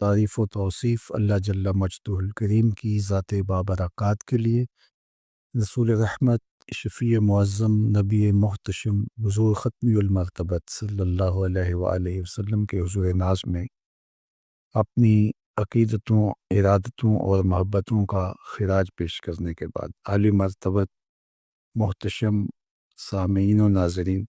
تعریف و توصیف اللہ جل مجدہ الکریم کی ذات بابرکات کے لیے، رسول رحمت شفیع معظم نبی محتشم حضور ختمی المرتبت صلی اللہ علیہ وآلہ وسلم کے حضور ناز میں اپنی عقیدتوں، ارادتوں اور محبتوں کا خراج پیش کرنے کے بعد عالی مرتبت محتشم سامعین و ناظرین،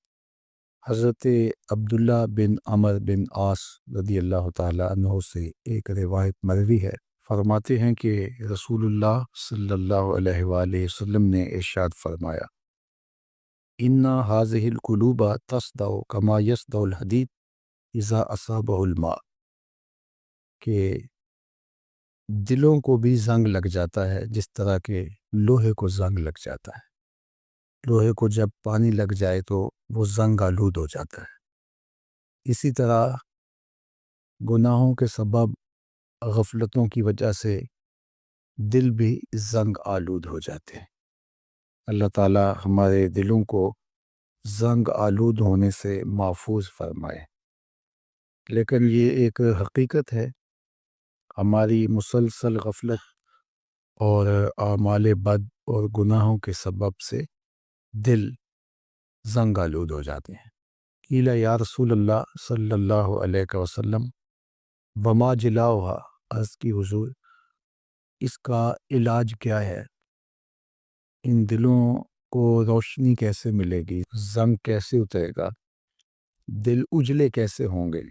حضرت عبداللہ بن عمر بن عاص رضی اللہ تعالیٰ عنہ سے ایک روایت مروی ہے، فرماتے ہیں کہ رسول اللہ صلی اللہ علیہ وآلہ وسلم نے ارشاد فرمایا: ان هذه القلوب تصدع كما يصدع الحديد اذا اصابه الماء، کہ دلوں کو بھی زنگ لگ جاتا ہے جس طرح کہ لوہے کو زنگ لگ جاتا ہے۔ لوہے کو جب پانی لگ جائے تو وہ زنگ آلود ہو جاتا ہے۔ اسی طرح گناہوں کے سبب، غفلتوں کی وجہ سے دل بھی زنگ آلود ہو جاتے ہیں۔ اللہ تعالیٰ ہمارے دلوں کو زنگ آلود ہونے سے محفوظ فرمائے۔ لیکن یہ ایک حقیقت ہے، ہماری مسلسل غفلت اور اعمال بد اور گناہوں کے سبب سے دل زنگ آلود ہو جاتے ہیں۔ قیل یا رسول اللہ صلی اللہ علیہ وسلم وما جلاؤہا، عرض کی حضور اس کا علاج کیا ہے؟ ان دلوں کو روشنی کیسے ملے گی؟ زنگ کیسے اترے گا؟ دل اجلے کیسے ہوں گے؟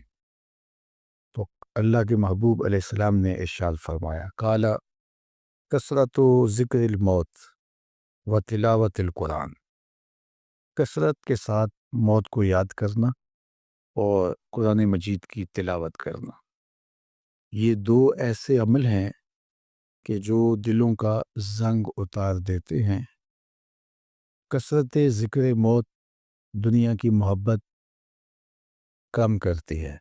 تو اللہ کے محبوب علیہ السلام نے ارشاد فرمایا، قال کثرت ذکر الموت و تلاوت القرآن، کثرت کے ساتھ موت کو یاد کرنا اور قرآن مجید کی تلاوت کرنا، یہ دو ایسے عمل ہیں کہ جو دلوں کا زنگ اتار دیتے ہیں۔ کثرت ذکر موت دنیا کی محبت کم کرتی ہے،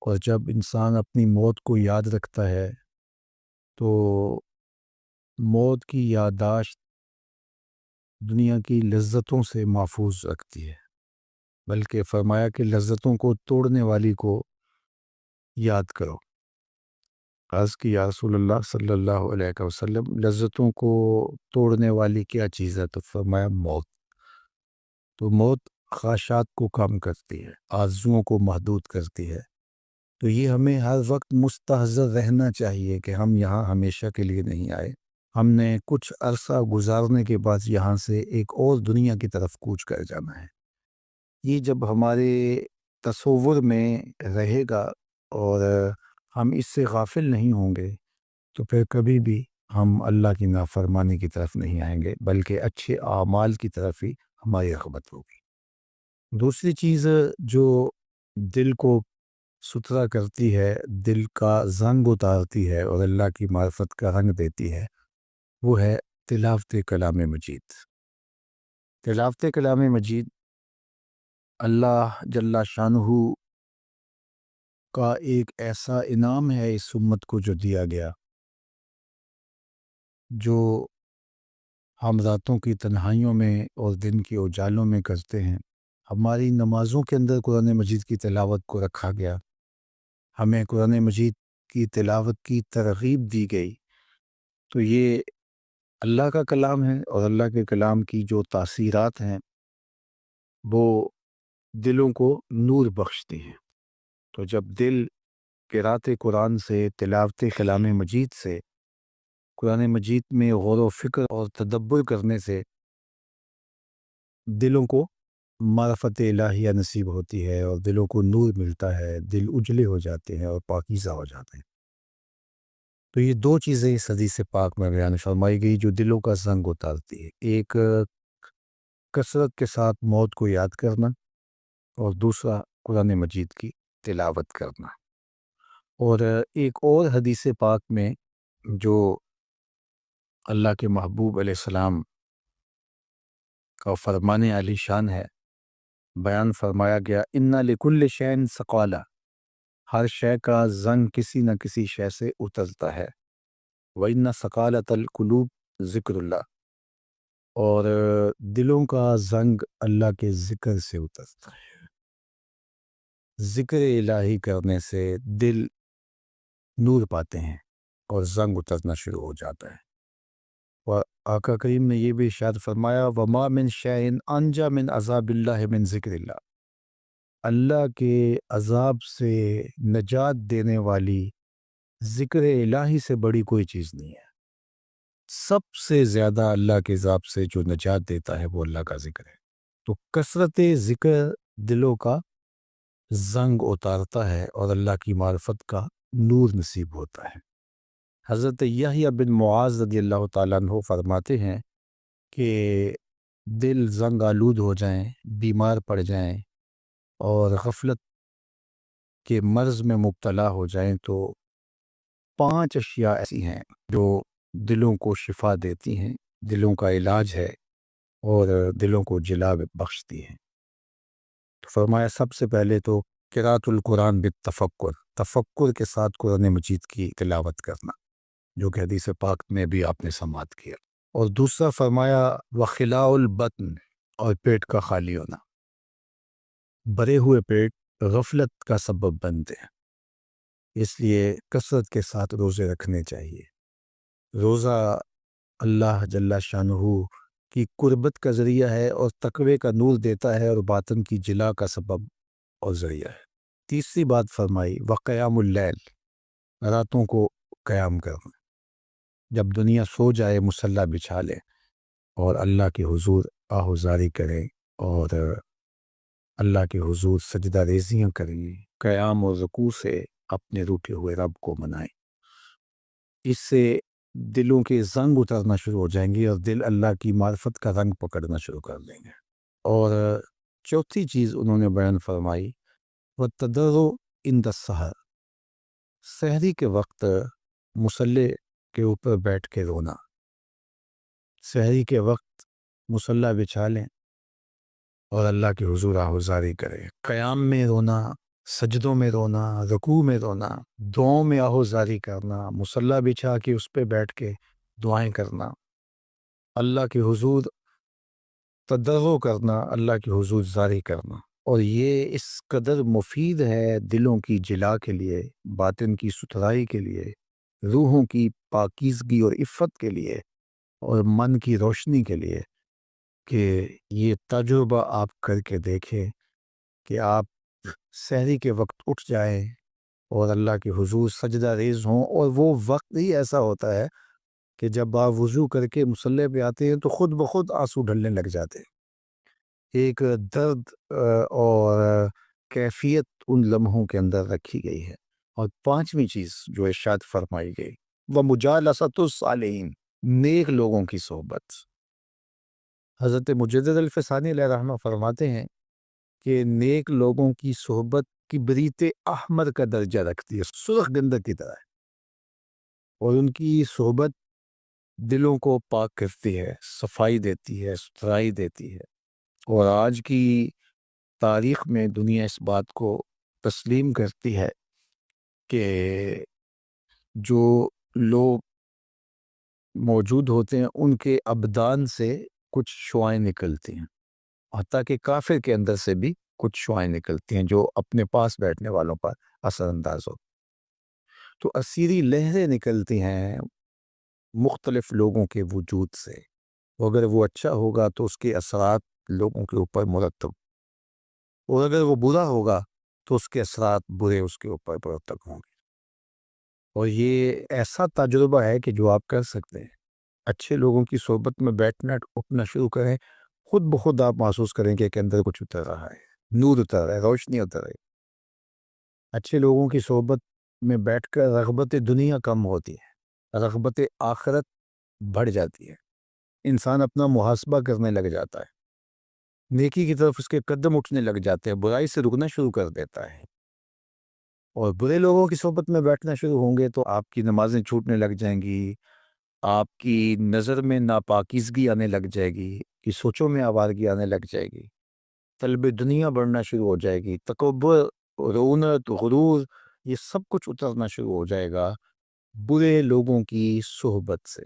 اور جب انسان اپنی موت کو یاد رکھتا ہے تو موت کی یادداشت دنیا کی لذتوں سے محفوظ رکھتی ہے، بلکہ فرمایا کہ لذتوں کو توڑنے والی کو یاد کرو۔ عرض کی یا رسول اللہ صلی اللہ علیہ وسلم لذتوں کو توڑنے والی کیا چیز ہے؟ تو فرمایا موت۔ تو موت خواہشات کو کم کرتی ہے، آرزوؤں کو محدود کرتی ہے۔ تو یہ ہمیں ہر وقت مستحضر رہنا چاہیے کہ ہم یہاں ہمیشہ کے لیے نہیں آئے، ہم نے کچھ عرصہ گزارنے کے بعد یہاں سے ایک اور دنیا کی طرف کوچ کر جانا ہے۔ یہ جب ہمارے تصور میں رہے گا اور ہم اس سے غافل نہیں ہوں گے تو پھر کبھی بھی ہم اللہ کی نافرمانی کی طرف نہیں آئیں گے، بلکہ اچھے اعمال کی طرف ہی ہماری رغبت ہوگی۔ دوسری چیز جو دل کو ستھرا کرتی ہے، دل کا زنگ اتارتی ہے اور اللہ کی معرفت کا رنگ دیتی ہے، وہ ہے تلاوت کلام مجید۔ تلاوت کلام مجید اللہ جل شانہ کا ایک ایسا انعام ہے اس امت کو جو دیا گیا، جو ہم راتوں کی تنہائیوں میں اور دن کے اجالوں میں کرتے ہیں۔ ہماری نمازوں کے اندر قرآن مجید کی تلاوت کو رکھا گیا، ہمیں قرآن مجید کی تلاوت کی ترغیب دی گئی۔ تو یہ اللہ کا کلام ہے، اور اللہ کے کلام کی جو تاثیرات ہیں وہ دلوں کو نور بخشتی ہیں۔ تو جب دل قرأت قرآن سے، تلاوت کلام مجید سے، قرآن مجید میں غور و فکر اور تدبر کرنے سے دلوں کو معرفت الہیہ نصیب ہوتی ہے اور دلوں کو نور ملتا ہے، دل اجلے ہو جاتے ہیں اور پاکیزہ ہو جاتے ہیں۔ تو یہ دو چیزیں اس حدیث پاک میں بیان فرمائی گئی جو دلوں کا زنگ اتارتی ہے، ایک کثرت کے ساتھ موت کو یاد کرنا، اور دوسرا قرآن مجید کی تلاوت کرنا۔ اور ایک اور حدیث پاک میں جو اللہ کے محبوب علیہ السلام کا فرمان علی شان ہے، بیان فرمایا گیا، ان لکل شیء ثقالہ، ہر شے کا زنگ کسی نہ کسی شے سے اترتا ہے، وَإِنَّ ثَقَالَةَ الْقُلُوبِ ذکر اللہ، اور دلوں کا زنگ اللہ کے ذکر سے اترتا ہے۔ ذکر الہی کرنے سے دل نور پاتے ہیں اور زنگ اترنا شروع ہو جاتا ہے۔ اور آقا کریم نے یہ بھی ارشاد فرمایا وما من شیء انجا من عذاب اللہ من ذکر اللہ، اللہ کے عذاب سے نجات دینے والی ذکر الہی سے بڑی کوئی چیز نہیں ہے۔ سب سے زیادہ اللہ کے عذاب سے جو نجات دیتا ہے وہ اللہ کا ذکر ہے۔ تو کثرت ذکر دلوں کا زنگ اتارتا ہے اور اللہ کی معرفت کا نور نصیب ہوتا ہے۔ حضرت یحییٰ بن معاذ رضی اللہ تعالیٰ عنہ فرماتے ہیں کہ دل زنگ آلود ہو جائیں، بیمار پڑ جائیں اور غفلت کے مرض میں مبتلا ہو جائیں تو 5 اشیاء ایسی ہیں جو دلوں کو شفا دیتی ہیں، دلوں کا علاج ہے اور دلوں کو جلا بخشتی ہیں۔ تو فرمایا سب سے پہلے تو قراءۃ القرآن بالتفکر، تفکر کے ساتھ قرآن مجید کی تلاوت کرنا، جو کہ حدیث پاک میں بھی آپ نے سماعت کیا۔ اور دوسرا فرمایا وخلاء البطن، اور پیٹ کا خالی ہونا۔ بھرے ہوئے پیٹ غفلت کا سبب بنتے ہیں، اس لیے کثرت کے ساتھ روزے رکھنے چاہیے۔ روزہ اللہ جل شانہ کی قربت کا ذریعہ ہے اور تقوی کا نور دیتا ہے اور باطن کی جلا کا سبب اور ذریعہ ہے۔ تیسری بات فرمائی وقیام اللیل، راتوں کو قیام کرنا، جب دنیا سو جائے مصلی بچھا لیں اور اللہ کے حضور آہوزاری کریں اور اللہ کے حضور سجدہ ریزیاں کریں، قیام و رکوع سے اپنے روٹھے ہوئے رب کو منائیں۔ اس سے دلوں کے زنگ اترنا شروع ہو جائیں گے اور دل اللہ کی معرفت کا رنگ پکڑنا شروع کر دیں گے۔ اور چوتھی چیز انہوں نے بیان فرمائی وَالتَّضَرُّعُ عِنْدَ السَّحَرِ، سحری کے وقت مصلی کے اوپر بیٹھ کے رونا۔ سحری کے وقت مصلی بچھا لیں اور اللہ کے حضور آہوزاری کریں، قیام میں رونا، سجدوں میں رونا، رکوع میں رونا، دعاؤں میں آہوزاری کرنا، مصلی بچھا کے اس پہ بیٹھ کے دعائیں کرنا، اللہ کے حضور تضرع کرنا، اللہ کے حضور زاری کرنا۔ اور یہ اس قدر مفید ہے دلوں کی جلا کے لیے، باطن کی ستھرائی کے لیے، روحوں کی پاکیزگی اور عفت کے لیے اور من کی روشنی کے لیے کہ یہ تجربہ آپ کر کے دیکھیں کہ آپ سحری کے وقت اٹھ جائیں اور اللہ کے حضور سجدہ ریز ہوں، اور وہ وقت ہی ایسا ہوتا ہے کہ جب آپ وضو کر کے مصلی پہ آتے ہیں تو خود بخود آنسو ڈھلنے لگ جاتے ہیں۔ ایک درد اور کیفیت ان لمحوں کے اندر رکھی گئی ہے۔ اور پانچویں چیز جو ارشاد فرمائی گئی وَمُجَالَسَةُ الصَّالِحِينَ، نیک لوگوں کی صحبت۔ حضرت مجدد الفسانی علیہ رحمہ فرماتے ہیں کہ نیک لوگوں کی صحبت کبریت احمر کا درجہ رکھتی ہے، سرخ گندک کی طرح ہے، اور ان کی صحبت دلوں کو پاک کرتی ہے، صفائی دیتی ہے، ستھرائی دیتی ہے۔ اور آج کی تاریخ میں دنیا اس بات کو تسلیم کرتی ہے کہ جو لوگ موجود ہوتے ہیں ان کے ابدان سے کچھ شعائیں نکلتی ہیں، حتیٰ کہ کافر کے اندر سے بھی کچھ شعائیں نکلتی ہیں جو اپنے پاس بیٹھنے والوں پر اثر انداز ہو۔ تو اسیری لہریں نکلتی ہیں مختلف لوگوں کے وجود سے، اگر وہ اچھا ہوگا تو اس کے اثرات لوگوں کے اوپر مرتب، اور اگر وہ برا ہوگا تو اس کے اثرات برے اس کے اوپر مرتب ہوں گے۔ اور یہ ایسا تجربہ ہے کہ جو آپ کر سکتے ہیں۔ اچھے لوگوں کی صحبت میں بیٹھنا اٹھنا شروع کریں، خود بخود آپ محسوس کریں کہ اندر کچھ اتر رہا ہے، نور اتر رہا ہے، روشنی اتر رہی ہے۔ اچھے لوگوں کی صحبت میں بیٹھ کر رغبت دنیا کم ہوتی ہے، رغبت آخرت بڑھ جاتی ہے، انسان اپنا محاسبہ کرنے لگ جاتا ہے، نیکی کی طرف اس کے قدم اٹھنے لگ جاتے ہیں، برائی سے رکنا شروع کر دیتا ہے۔ اور برے لوگوں کی صحبت میں بیٹھنا شروع ہوں گے تو آپ کی نمازیں چھوٹنے لگ جائیں گی، آپ کی نظر میں ناپاکیزگی آنے لگ جائے گی، کی سوچوں میں آوارگی آنے لگ جائے گی، طلب دنیا بڑھنا شروع ہو جائے گی، تکبر، رونت، غرور، یہ سب کچھ اترنا شروع ہو جائے گا برے لوگوں کی صحبت سے۔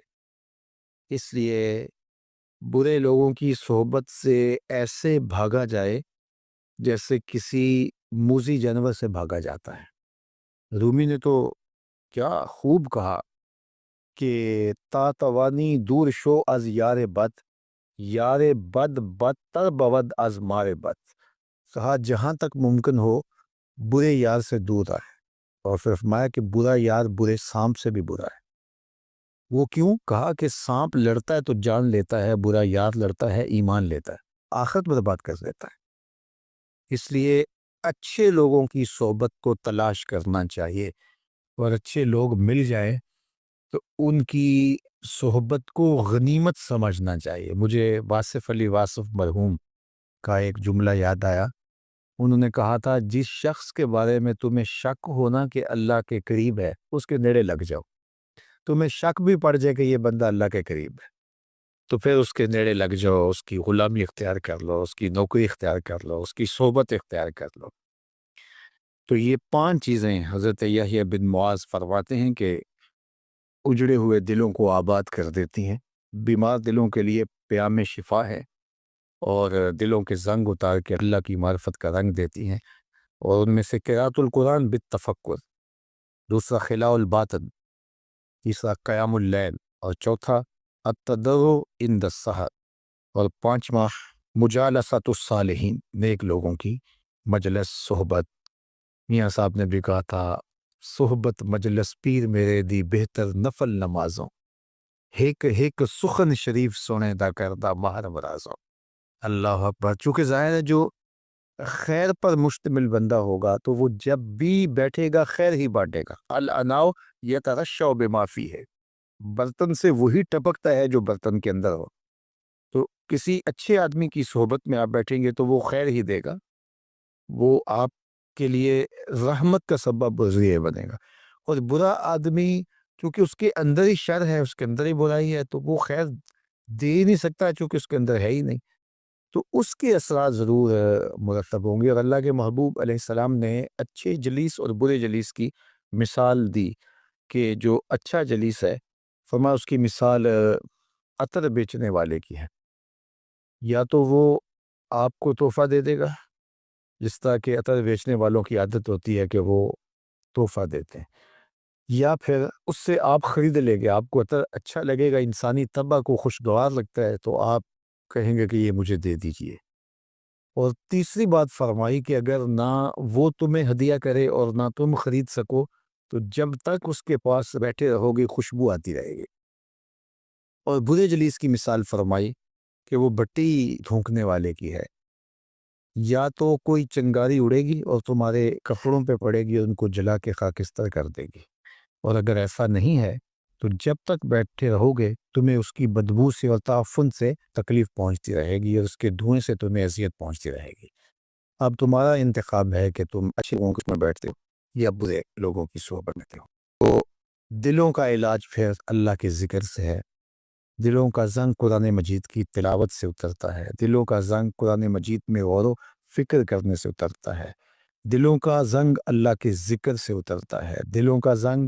اس لیے برے لوگوں کی صحبت سے ایسے بھاگا جائے جیسے کسی موذی جانور سے بھاگا جاتا ہے۔ رومی نے تو کیا خوب کہا کہ تا توانی دور شو از یار بد بدتر بود از مار بد. کہا جہاں تک ممکن ہو برے یار سے دور رہے، اور پھر فرمایا کہ برا یار برے سانپ سے بھی برا ہے. وہ کیوں؟ کہا کہ سانپ لڑتا ہے تو جان لیتا ہے، برا یار لڑتا ہے ایمان لیتا ہے، آخرت برباد کر دیتا ہے. اس لیے اچھے لوگوں کی صحبت کو تلاش کرنا چاہیے، اور اچھے لوگ مل جائیں تو ان کی صحبت کو غنیمت سمجھنا چاہیے. مجھے واصف علی واصف مرحوم کا ایک جملہ یاد آیا. انہوں نے کہا تھا جس شخص کے بارے میں تمہیں شک ہونا کہ اللہ کے قریب ہے اس کے نیڑے لگ جاؤ. تمہیں شک بھی پڑ جائے کہ یہ بندہ اللہ کے قریب ہے تو پھر اس کے نیڑے لگ جاؤ، اس کی غلامی اختیار کر لو، اس کی نوکری اختیار کر لو، اس کی صحبت اختیار کر لو. تو یہ 5 چیزیں حضرت یحییٰ بن معاذ فرماتے ہیں کہ اجڑے ہوئے دلوں کو آباد کر دیتی ہیں، بیمار دلوں کے لیے پیام شفا ہے، اور دلوں کے زنگ اتار کے اللہ کی معرفت کا رنگ دیتی ہیں. اور ان میں سے قراءۃ القرآن بالتفکر، دوسرا خلاء الباطن، تیسرا قیام اللیل، اور چوتھا التضرع عند السحر، اور 5واں مجالسۃ الصالحین، نیک لوگوں کی مجلس صحبت. میاں صاحب نے بھی کہا تھا صحبت مجلس پیر میرے دی بہتر نفل نمازوں، ہیک ہیک سخن شریف سونے دا کردہ ماہر مرازوں. اللہ اکبر. چونکہ ظاہر ہے جو خیر پر مشتمل بندہ ہوگا تو وہ جب بھی بیٹھے گا خیر ہی بانٹے گا. الاناؤ یترشع بما فیہ، برتن سے وہی ٹپکتا ہے جو برتن کے اندر ہو. تو کسی اچھے آدمی کی صحبت میں آپ بیٹھیں گے تو وہ خیر ہی دے گا، وہ آپ کے لیے رحمت کا سبب ذریعہ بنے گا. اور برا آدمی چونکہ اس کے اندر ہی شر ہے، اس کے اندر ہی برائی ہے، تو وہ خیر دے ہی نہیں سکتا چونکہ اس کے اندر ہے ہی نہیں. تو اس کے اثرات ضرور مرتب ہوں گے. اور اللہ کے محبوب علیہ السلام نے اچھے جلیس اور برے جلیس کی مثال دی کہ جو اچھا جلیس ہے فرمایا اس کی مثال عطر بیچنے والے کی ہے. یا تو وہ آپ کو تحفہ دے دے گا، جس طرح کہ عطر بیچنے والوں کی عادت ہوتی ہے کہ وہ تحفہ دیتے ہیں، یا پھر اس سے آپ خرید لیں گے. آپ کو عطر اچھا لگے گا، انسانی طبع کو خوشگوار لگتا ہے تو آپ کہیں گے کہ یہ مجھے دے دیجئے. اور تیسری بات فرمائی کہ اگر نہ وہ تمہیں ہدیہ کرے اور نہ تم خرید سکو تو جب تک اس کے پاس بیٹھے رہو گے خوشبو آتی رہے گی. اور برے جلیس کی مثال فرمائی کہ وہ بٹی دھونکنے والے کی ہے. یا تو کوئی چنگاری اڑے گی اور تمہارے کپڑوں پہ پڑے گی اور ان کو جلا کے خاکستر کر دے گی، اور اگر ایسا نہیں ہے تو جب تک بیٹھے رہو گے تمہیں اس کی بدبو سے اور تعفن سے تکلیف پہنچتی رہے گی، اور اس کے دھوئیں سے تمہیں اذیت پہنچتی رہے گی. اب تمہارا انتخاب ہے کہ تم اچھے لوگوں میں بیٹھتے ہو یا برے لوگوں کی صحبت میں ہو. تو دلوں کا علاج پھر اللہ کے ذکر سے ہے. دلوں کا زنگ قرآن مجید کی تلاوت سے اترتا ہے، دلوں کا زنگ قرآن مجید میں غور و فکر کرنے سے اترتا ہے، دلوں کا زنگ اللہ کے ذکر سے اترتا ہے، دلوں کا زنگ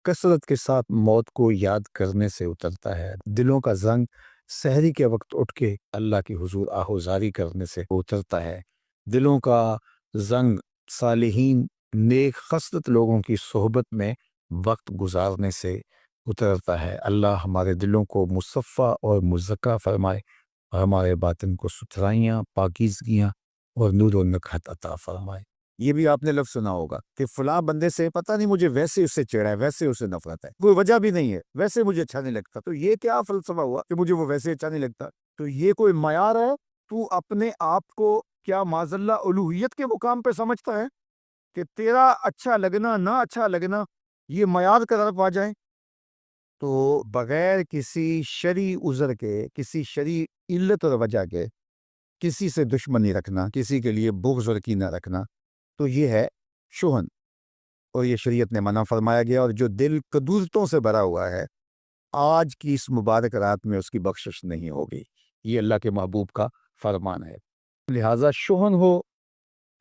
کثرت کے ساتھ موت کو یاد کرنے سے اترتا ہے، دلوں کا زنگ سحری کے وقت اٹھ کے اللہ کی حضور آہوزاری کرنے سے اترتا ہے، دلوں کا زنگ صالحین نیک خصلت لوگوں کی صحبت میں وقت گزارنے سے اترتا ہے. اللہ ہمارے دلوں کو مصفہ اور مزکہ فرمائے، اور ہمارے باطن کو ستھرائیاں، پاکیزگیاں اور نور و نکہت عطا فرمائے. یہ بھی آپ نے لفظ سنا ہوگا کہ فلاں بندے سے پتہ نہیں مجھے ویسے اس سے چڑھا ہے، ویسے اسے نفرت ہے، کوئی وجہ بھی نہیں ہے، ویسے مجھے اچھا نہیں لگتا. تو یہ کیا فلسفہ ہوا کہ مجھے وہ ویسے اچھا نہیں لگتا؟ تو یہ کوئی معیار ہے؟ تو اپنے آپ کو کیا معاذ اللہ الوہیت کے مقام پہ سمجھتا ہے کہ تیرا اچھا لگنا نہ اچھا لگنا یہ معیار کا طرف آ جائیں؟ تو بغیر کسی شرعی عذر کے، کسی شرعی علت اور وجہ کے کسی سے دشمنی رکھنا، کسی کے لیے بغض اور کینہ رکھنا، تو یہ ہے شہن، اور یہ شریعت نے منع فرمایا گیا. اور جو دل قدورتوں سے بھرا ہوا ہے آج کی اس مبارک رات میں اس کی بخشش نہیں ہوگی. یہ اللہ کے محبوب کا فرمان ہے. لہٰذا شہن ہو،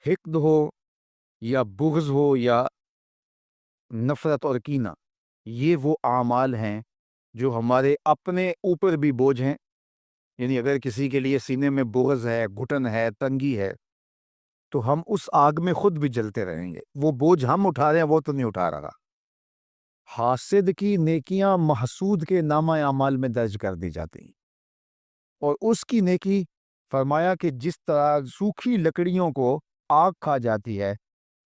حقد ہو، یا بغض ہو، یا نفرت اور کینہ، یہ وہ اعمال ہیں جو ہمارے اپنے اوپر بھی بوجھ ہیں. یعنی اگر کسی کے لیے سینے میں بغض ہے، گھٹن ہے، تنگی ہے، تو ہم اس آگ میں خود بھی جلتے رہیں گے. وہ بوجھ ہم اٹھا رہے ہیں وہ تو نہیں اٹھا رہا. حاسد کی نیکیاں محسود کے نامہ اعمال میں درج کر دی جاتی ہیں، اور اس کی نیکی فرمایا کہ جس طرح سوکھی لکڑیوں کو آگ کھا جاتی ہے،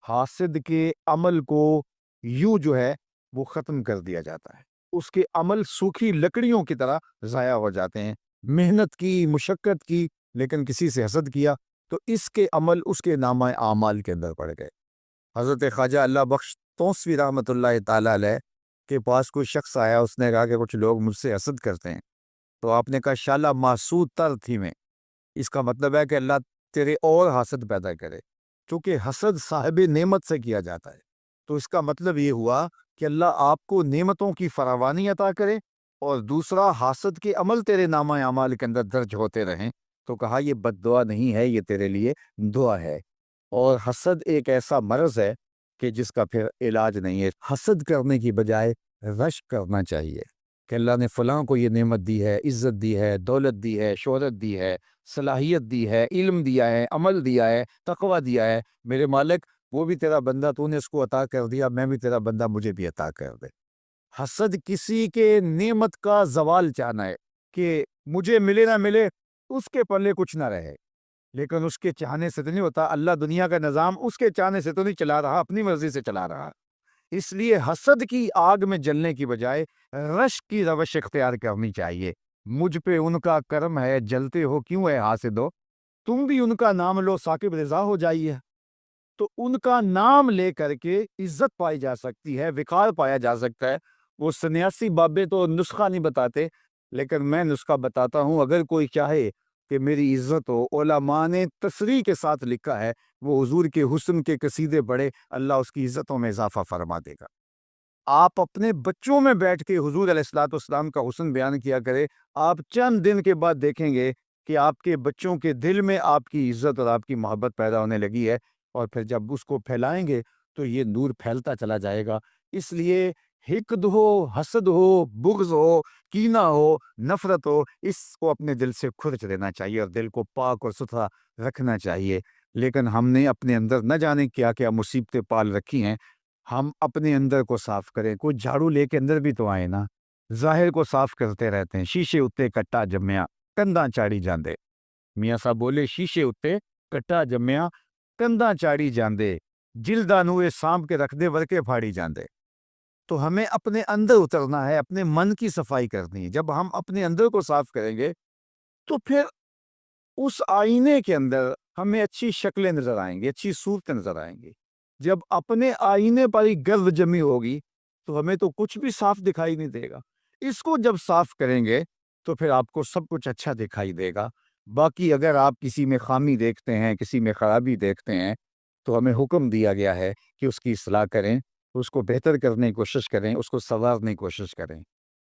حاسد کے عمل کو یوں جو ہے وہ ختم کر دیا جاتا ہے، اس کے عمل سوکھی لکڑیوں کی طرح ضائع ہو جاتے ہیں۔ محنت کی، مشقت کی، لیکن کسی سے حسد کیا تو اس کے عمل اس کے نامہ اعمال کے اندر پڑ گئے۔ حضرت خواجہ اللہ بخش توسوی رحمۃ اللہ تعالی علیہ کے پاس کوئی شخص آیا، اس نے کہا کہ کچھ لوگ مجھ سے حسد کرتے ہیں، تو آپ نے کہا شالا محسود تر تھی میں، اس کا مطلب ہے کہ اللہ تیرے اور حسد پیدا کرے، چونکہ حسد صاحب نعمت سے کیا جاتا ہے، تو اس کا مطلب یہ ہوا کہ اللہ آپ کو نعمتوں کی فراوانی عطا کرے، اور دوسرا حاسد کے عمل تیرے نامہ اعمال کے اندر درج ہوتے رہیں۔ تو کہا یہ بد دعا نہیں ہے، یہ تیرے لیے دعا ہے۔ اور حسد ایک ایسا مرض ہے کہ جس کا پھر علاج نہیں ہے۔ حسد کرنے کی بجائے رشک کرنا چاہیے کہ اللہ نے فلاں کو یہ نعمت دی ہے، عزت دی ہے، دولت دی ہے، شہرت دی ہے، صلاحیت دی ہے، علم دیا ہے، عمل دیا ہے، تقوی دیا ہے، میرے مالک وہ بھی تیرا بندہ، تو نے اس کو عطا کر دیا، میں بھی تیرا بندہ، مجھے بھی عطا کر دے۔ حسد کسی کے نعمت کا زوال چاہنا ہے کہ مجھے ملے نہ ملے، اس کے پلے کچھ نہ رہے، لیکن اس کے چاہنے سے تو نہیں ہوتا۔ اللہ دنیا کا نظام اس کے چاہنے سے تو نہیں چلا رہا، اپنی مرضی سے چلا رہا۔ اس لیے حسد کی آگ میں جلنے کی بجائے رشک کی روش اختیار کرنی چاہیے۔ مجھ پہ ان کا کرم ہے، جلتے ہو کیوں ہے حاسدو، تم بھی ان کا نام لو، ثاقب رضا ہو جائیے۔ تو ان کا نام لے کر کے عزت پائی جا سکتی ہے، وقار پایا جا سکتا ہے۔ وہ سنیاسی بابے تو نسخہ نہیں بتاتے، لیکن میں نسخہ بتاتا ہوں۔ اگر کوئی چاہے کہ میری عزت ہو، علماء نے تصریح کے ساتھ لکھا ہے، وہ حضور کے حسن کے قصیدے پڑھے، اللہ اس کی عزتوں میں اضافہ فرما دے گا۔ آپ اپنے بچوں میں بیٹھ کے حضور علیہ الصلوۃ والسلام کا حسن بیان کیا کرے، آپ چند دن کے بعد دیکھیں گے کہ آپ کے بچوں کے دل میں آپ کی عزت اور آپ کی محبت پیدا ہونے لگی ہے، اور پھر جب اس کو پھیلائیں گے تو یہ نور پھیلتا چلا جائے گا۔ اس لیے حقد ہو، حسد ہو، بغض ہو، کینہ ہو، نفرت ہو، اس کو اپنے دل سے کھرچ دینا چاہیے اور دل کو پاک اور ستھرا رکھنا چاہیے۔ لیکن ہم نے اپنے اندر نہ جانے کیا کیا مصیبتیں پال رکھی ہیں۔ ہم اپنے اندر کو صاف کریں، کوئی جھاڑو لے کے اندر بھی تو آئے نا۔ ظاہر کو صاف کرتے رہتے ہیں، شیشے اتے کٹا جمیا کنداں چاڑی جاندے۔ میاں صاحب بولے شیشے اتے کٹا جمیا کنداں چاڑی جاندے، جلدا نوے سانپ کے رکھ دے ورکے پھاڑی جاندے۔ تو ہمیں اپنے اندر اترنا ہے، اپنے من کی صفائی کرنی ہے۔ جب ہم اپنے اندر کو صاف کریں گے تو پھر اس آئینے کے اندر ہمیں اچھی شکلیں نظر آئیں گی، اچھی صورتیں نظر آئیں گی۔ جب اپنے آئینے پر ہی گرد جمی ہوگی تو ہمیں تو کچھ بھی صاف دکھائی نہیں دے گا۔ اس کو جب صاف کریں گے تو پھر آپ کو سب کچھ اچھا دکھائی دے گا۔ باقی اگر آپ کسی میں خامی دیکھتے ہیں، کسی میں خرابی دیکھتے ہیں، تو ہمیں حکم دیا گیا ہے کہ اس کی اصلاح کریں، اس کو بہتر کرنے کی کوشش کریں، اس کو سنوارنے کی کوشش کریں۔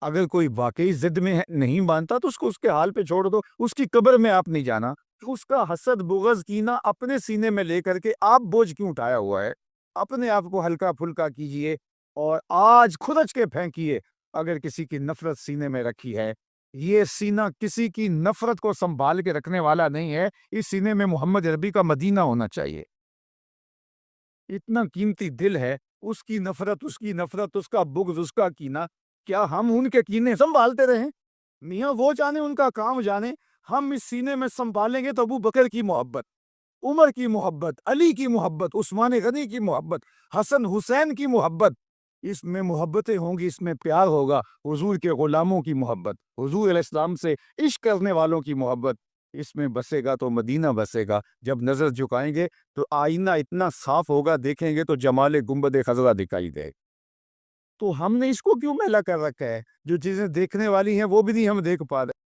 اگر کوئی واقعی ضد میں نہیں مانتا تو اس کو اس کے حال پہ چھوڑ دو، اس کی قبر میں آپ نہیں جانا۔ اس کا حسد، بغض، کینہ اپنے سینے میں لے کر کے آپ بوجھ کیوں اٹھایا ہوا ہے؟ اپنے آپ کو ہلکا پھلکا کیجئے اور آج کھرچ کے پھینکیے۔ اگر کسی کی نفرت سینے میں رکھی ہے، یہ سینہ کسی کی نفرت کو سنبھال کے رکھنے والا نہیں ہے۔ اس سینے میں محمد عربی کا مدینہ ہونا چاہیے۔ اتنا قیمتی دل ہے، اس کی نفرت، اس کا بغض، اس کا کینہ، کیا ہم ان کے کینے سنبھالتے رہیں؟ میاں وہ جانے، ان کا کام جانے۔ ہم اس سینے میں سنبھالیں گے تو ابو بکر کی محبت، عمر کی محبت، علی کی محبت، عثمان غنی کی محبت، حسن حسین کی محبت، اس میں محبتیں ہوں گی، اس میں پیار ہوگا، حضور کے غلاموں کی محبت، حضور علیہ السلام سے عشق کرنے والوں کی محبت، اس میں بسے گا تو مدینہ بسے گا۔ جب نظر جھکائیں گے تو آئینہ اتنا صاف ہوگا، دیکھیں گے تو جمال گنبد خضرا دکھائی دے۔ تو ہم نے اس کو کیوں میلا کر رکھا ہے؟ جو چیزیں دیکھنے والی ہیں وہ بھی نہیں ہم دیکھ پا رہے۔